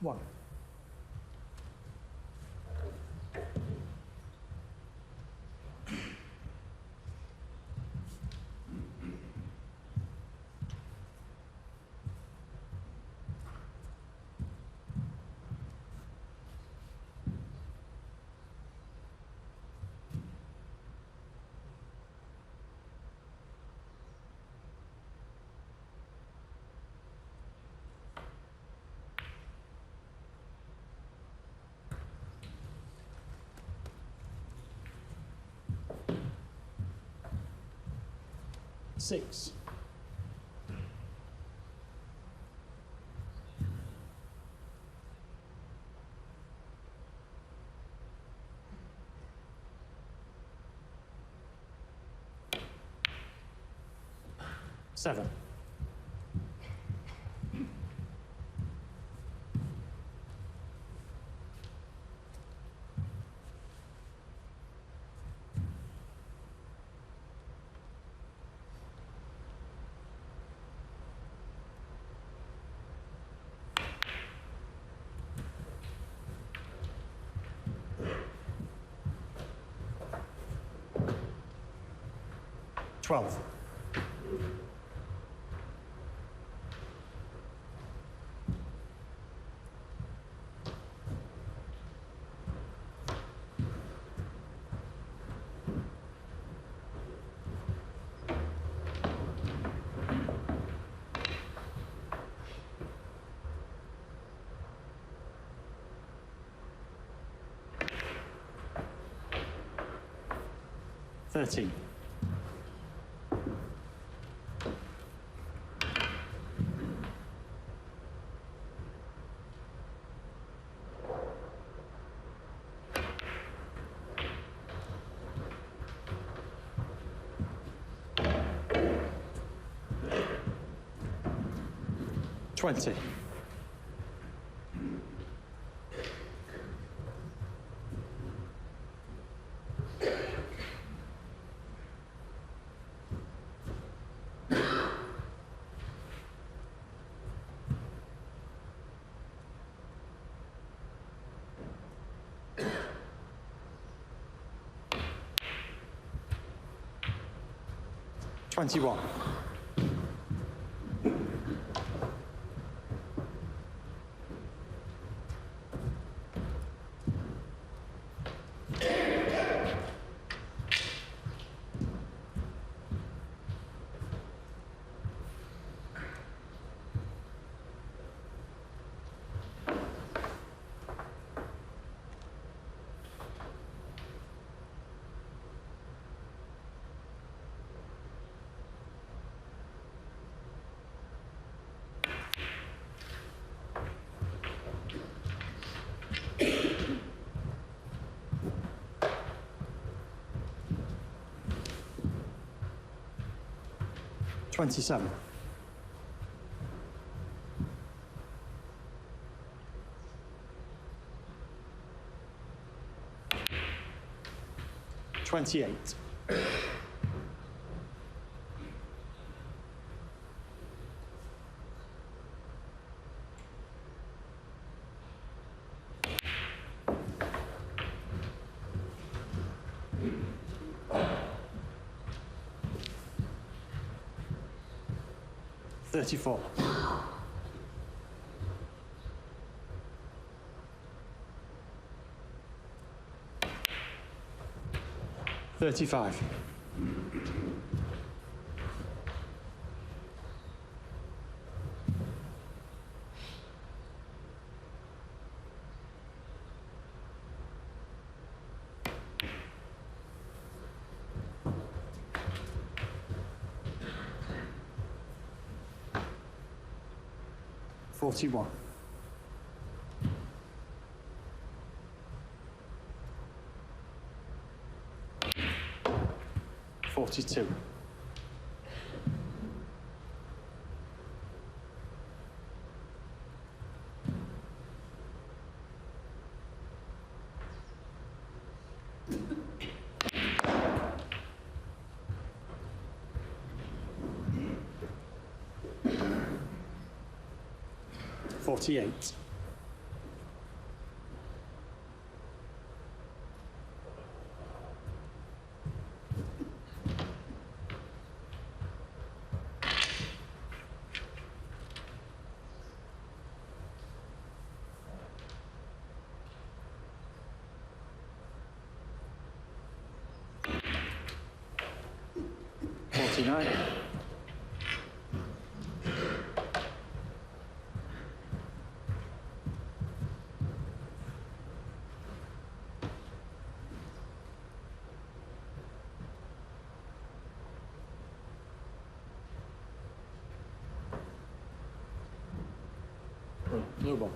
1. Six. Seven. Twelve. Thirteen. 20. 21. 27. 28. 34. 35. 41. 42. 48. 49. Blue ball.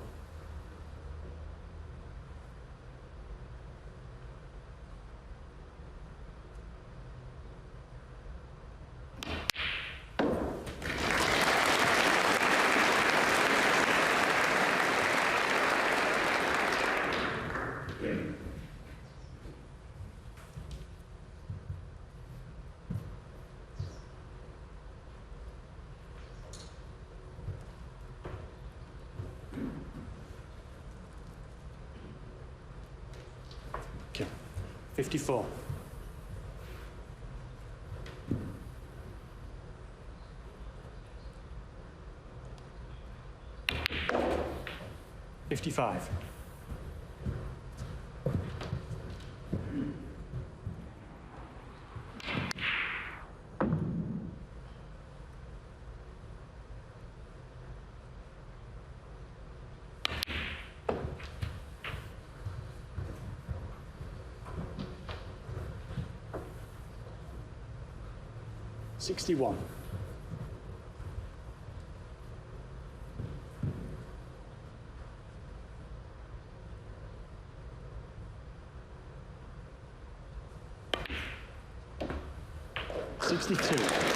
Okay. 54. 55. 61. 62.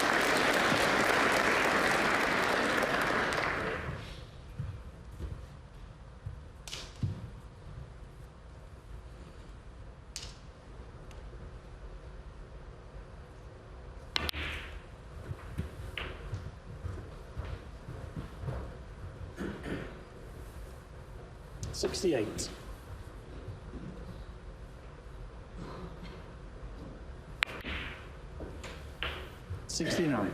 68. 69.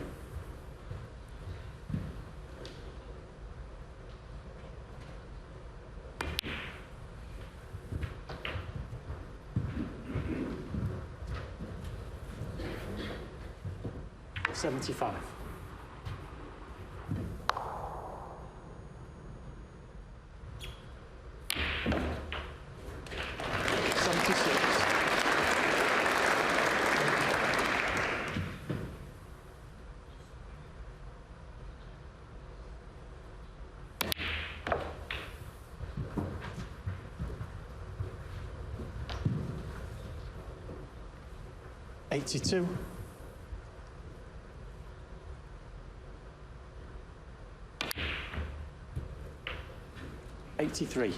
75. 76. 82. 83.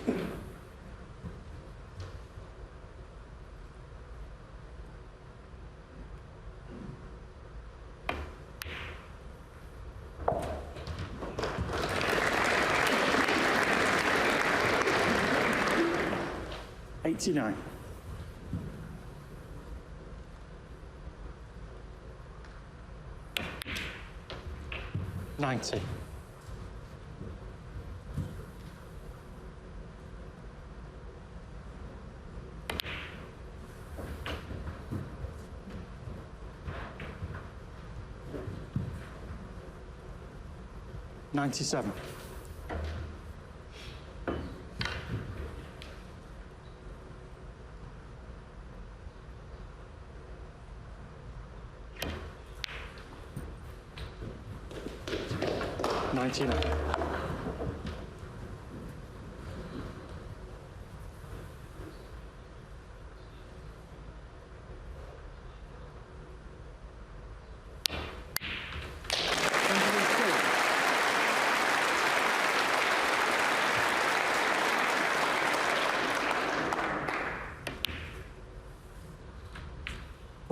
89. 90. 97. 99.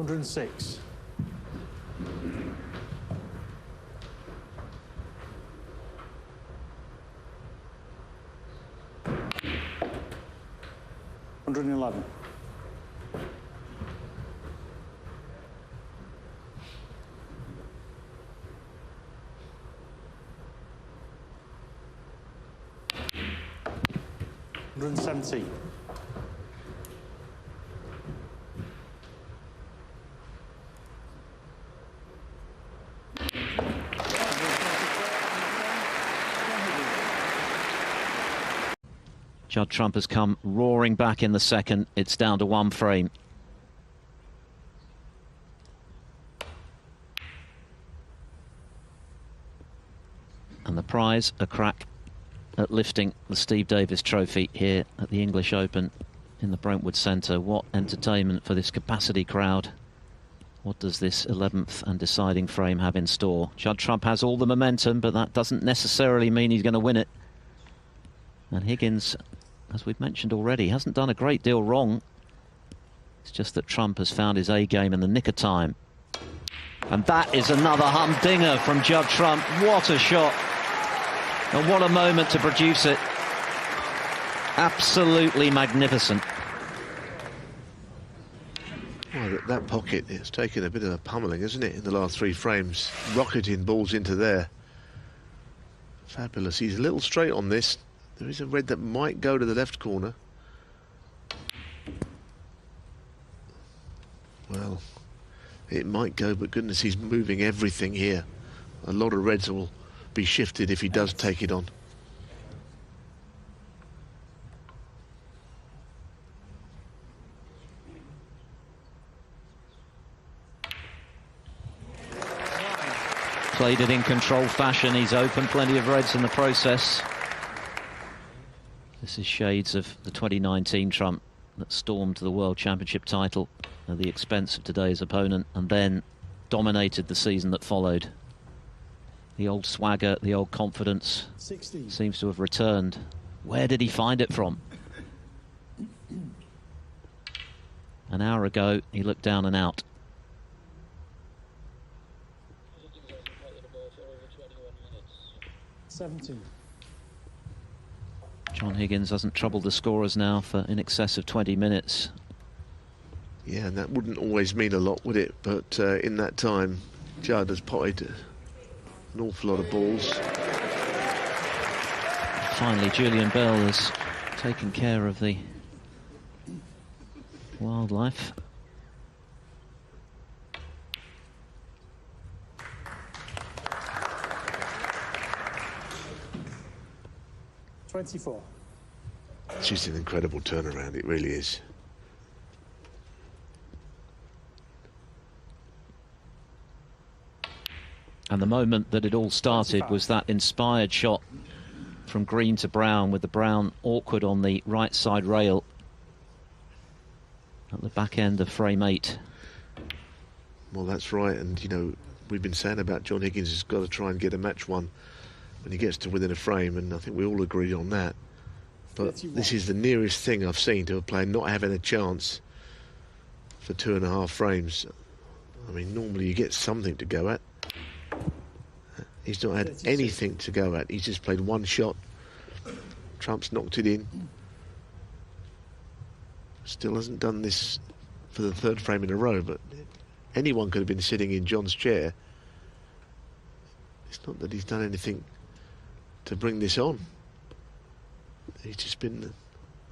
106. 111. 117. 118. Judd Trump has come roaring back in the second. It's down to 1 frame. And the prize, a crack at lifting the Steve Davis Trophy here at the English Open in the Brentwood Centre. What entertainment for this capacity crowd. What does this 11th and deciding frame have in store? Judd Trump has all the momentum, but that doesn't necessarily mean he's going to win it. And Higgins, as we've mentioned already, hasn't done a great deal wrong. It's just that Trump has found his A game in the nick of time. And that is another humdinger from Judd Trump. What a shot. And what a moment to produce it. Absolutely magnificent. Well, that pocket, it's taken a bit of a pummeling, isn't it, in the last 3 frames? Rocketing balls into there. Fabulous. He's a little straight on this. There is a red that might go to the left corner. Well, it might go, but goodness, he's moving everything here. A lot of reds will be shifted if he does take it on. Played it in controlled fashion. He's opened plenty of reds in the process. This is shades of the 2019 Trump that stormed the World Championship title at the expense of today's opponent and then dominated the season that followed. The old swagger, the old confidence 16. Seems to have returned. Where did he find it from? An hour ago, he looked down and out. John Higgins hasn't troubled the scorers now for in excess of 20 minutes. Yeah, and that wouldn't always mean a lot, would it? But in that time, Judd has potted an awful lot of balls. Finally, Julian Bell has taken care of the wildlife. It's just an incredible turnaround, it really is. And the moment that it all started was that inspired shot from green to brown, with the brown awkward on the right side rail at the back end of frame 8. Well, that's right, and you know, we've been saying about John Higgins has got to try and get a match one when he gets to within a frame, and I think we all agree on that. But 31. This is the nearest thing I've seen to a player not having a chance for 2.5 frames. I mean, normally you get something to go at. He's not had 36. Anything to go at. He's just played one shot. Trump's knocked it in. Still hasn't done this for the 3rd frame in a row, but anyone could have been sitting in John's chair. It's not that he's done anything to bring this on. He's just been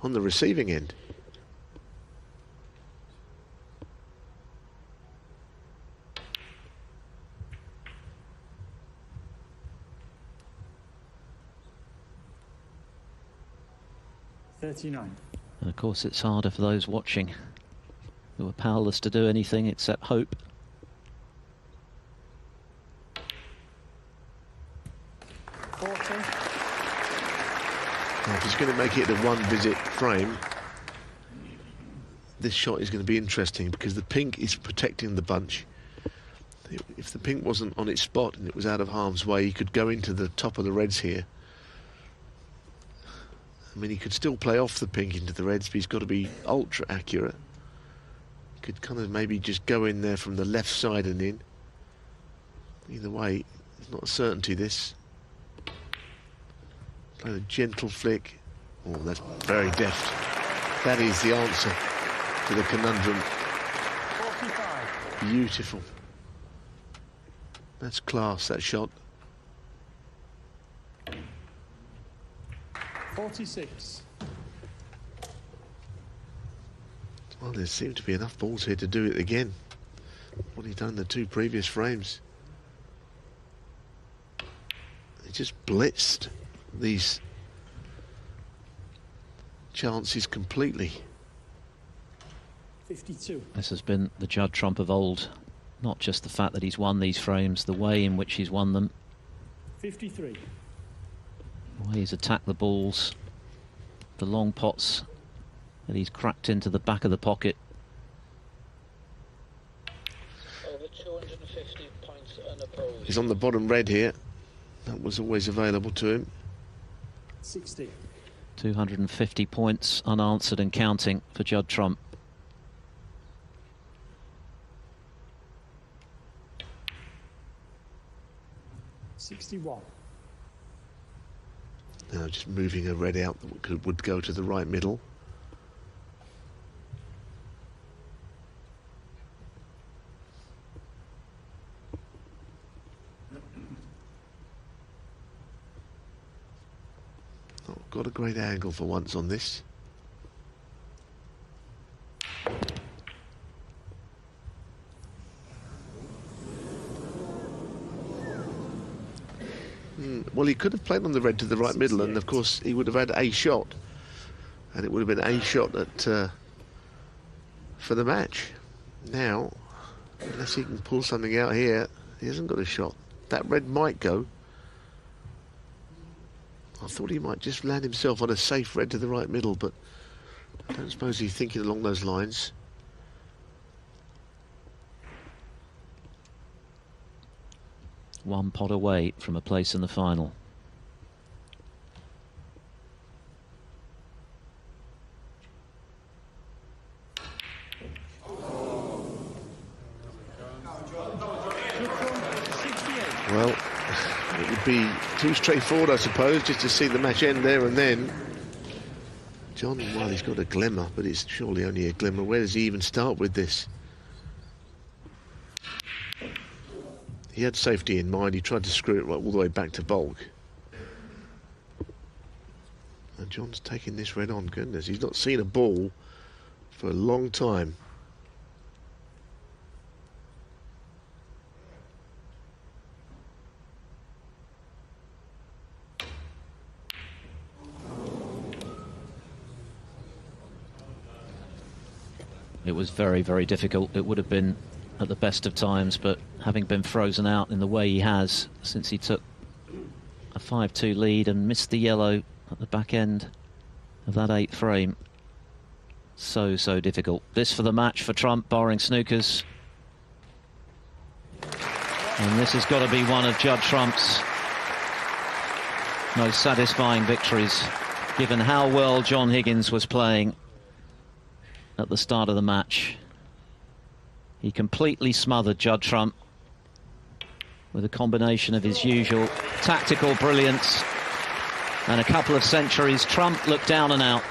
on the receiving end. And of course, it's harder for those watching who are powerless to do anything except hope. Now, if he's going to make it a 1-visit frame, this shot is going to be interesting because the pink is protecting the bunch. If the pink wasn't on its spot and it was out of harm's way, he could go into the top of the reds here. I mean, he could still play off the pink into the reds, but he's got to be ultra accurate. He could kind of maybe just go in there from the left side and in. Either way, it's not a certainty, this. Play a gentle flick. Oh, that's very deft. That is the answer to the conundrum. 45. Beautiful. That's class, that shot. 46. Well, there seem to be enough balls here to do it again. What he's done in the 2 previous frames. He just blitzed these chances completely. 52. This has been the Judd Trump of old. Not just the fact that he's won these frames, the way in which he's won them. 53. The way he's attacked the balls. The long pots that he's cracked into the back of the pocket. Over 250 points unopposed. He's on the bottom red here. That was always available to him. 60. 250 points unanswered and counting for Judd Trump. $61. Now just moving a red out that would go to the right middle. Oh, got a great angle for once on this. Well, he could have played on the red to the right middle, and of course he would have had a shot, and it would have been a shot at for the match. Now, unless he can pull something out here, he hasn't got a shot. That red might go. I thought he might just land himself on a safe red to the right middle, but I don't suppose he's thinking along those lines. One pot away from a place in the final. Well, it would be too straightforward, I suppose, just to see the match end there and then. John, well, he's got a glimmer, but it's surely only a glimmer. Where does he even start with this? He had safety in mind. He tried to screw it right all the way back to bulk. And John's taking this red on. Goodness, he's not seen a ball for a long time. It was very, very difficult. It would have been at the best of times, but having been frozen out in the way he has since he took a 5-2 lead and missed the yellow at the back end of that 8th frame, so difficult. This for the match for Trump, barring snookers, and this has got to be one of Judd Trump's most satisfying victories, given how well John Higgins was playing at the start of the match. He completely smothered Judd Trump with a combination of his usual tactical brilliance and a couple of centuries. Trump looked down and out.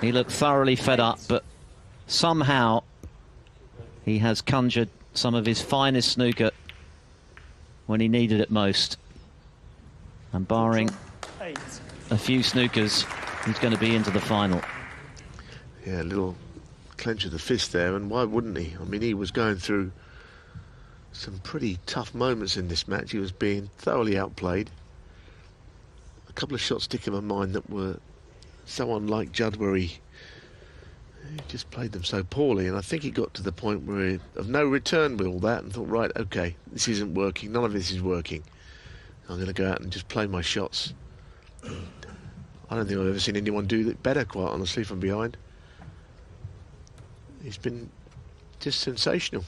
He looked thoroughly fed up, but somehow he has conjured some of his finest snooker when he needed it most. And barring a few snookers, he's going to be into the final. Yeah, a little clench of the fist there, and why wouldn't he? I mean, he was going through some pretty tough moments in this match. He was being thoroughly outplayed. A couple of shots stick in my mind that were so unlike Judd, where he just played them so poorly, and I think he got to the point where he, of no return with all that, and thought, right, okay, this isn't working, none of this is working. I'm going to go out and just play my shots. I don't think I've ever seen anyone do it better, quite honestly, from behind. He's been just sensational.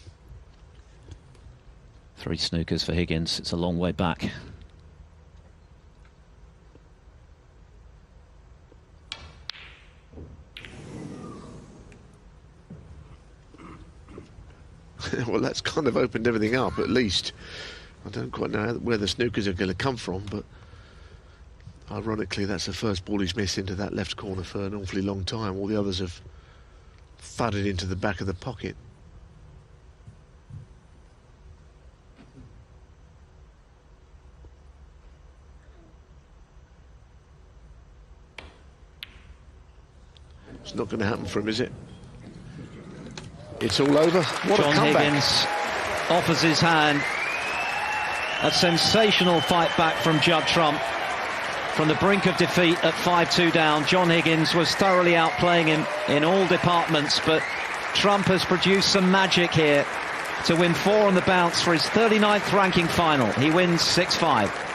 3 snookers for Higgins. It's a long way back. Well, that's kind of opened everything up, at least. I don't quite know where the snookers are going to come from, but ironically, that's the first ball he's missed into that left corner for an awfully long time. All the others have thudded into the back of the pocket. It's not going to happen for him, is it? It's all over. What John a comeback. Higgins offers his hand. A sensational fight back from Judd Trump. from the brink of defeat at 5-2 down. John Higgins was thoroughly outplaying him in all departments, but Trump has produced some magic here to win 4 on the bounce for his 39th ranking final. He wins 6-5.